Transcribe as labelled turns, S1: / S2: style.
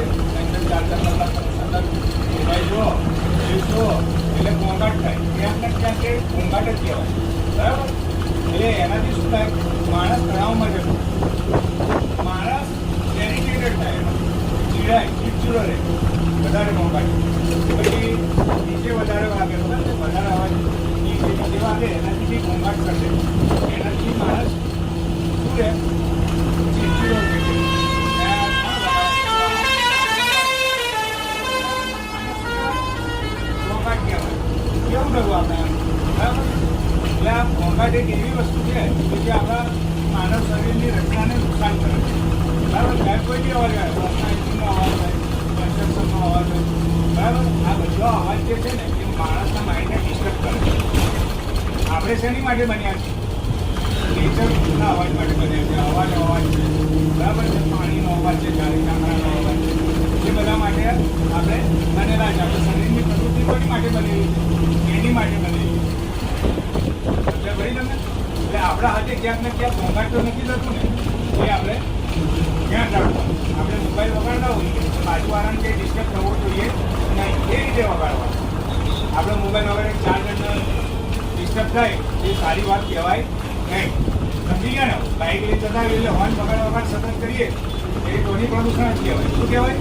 S1: છે 4 કલાક સતત મોબાઈલ જુઓ, રીલ્સ જુઓ એટલે ઘોંઘાટ થાય. ક્યાંક ને ક્યાંક એ ઘોંઘાટ જ કહેવાય. બરાબર? એટલે એનાથી શું થાય? માણસ તણાવમાં જતો, માણસ ડેડિકેટેડ થાય, ચીડાય, ચીડચીડો રહે, વધારે ઘોંઘાટ. પછી નીચે વધારે વાગે, બરાબર? વધારે અવાજ નીચે વાગે એનાથી બી ઘોંઘાટ કરશે. એનાથી માણસ શું રહે? ચીડચીડો રહે. ઘોંઘાટ કહેવાય. કેવું કરવું આપણે? બરાબર? એટલે આ ઘોંઘાટ એક એવી વસ્તુ છે કે જે આપણા માનવ શરીરની રચનાને નુકસાન કરે છે. બરાબર? ત્યારે કોઈ બી અવાજ આવે, એન્જિનનો અવાજ હોય, કન્સ્ટ્રક્શનનો અવાજ હોય, બરાબર? આ બધો અવાજ જે છે ને એ માણસના માઇન્ડને ડિસ્ટર્બ કરે છે. આપણે શેની માટે બન્યા છીએ? નેચરના અવાજ માટે બન્યા છે. અવાજ છે, બરાબર છે? પાણીનો અવાજ છે, ગાડી ચામડાનો અવાજ છે, એ બધા માટે આપણે બનેલા છે. આપણે શરીરની પ્રકૃતિ કોની માટે બનેલી છે? એની માટે બનેલી છે. એટલે ભાઈ તમે એટલે આપણા હાથે ક્યાંક ને ક્યાંક ઘોંઘાટ તો નથી થતું ને, એ આપણે ધ્યાન રાખવાનું. આપણે મોબાઈલ વગાડતા હોઈએ તો બાજુવાળાને કંઈ ડિસ્ટર્બ થવો જોઈએ નહીં, એ રીતે વગાડવાનું. આપણે મોબાઈલ વગાડે 4 જણને ડિસ્ટર્બ થાય એ સારી વાત કહેવાય નહીં. સમજી ગયા ને? બાઇક લઈ જતા એટલે હોર્ન વગાડ સતત કરીએ એ ધ્વનિ પ્રદૂષણ જ કહેવાય. શું કહેવાય?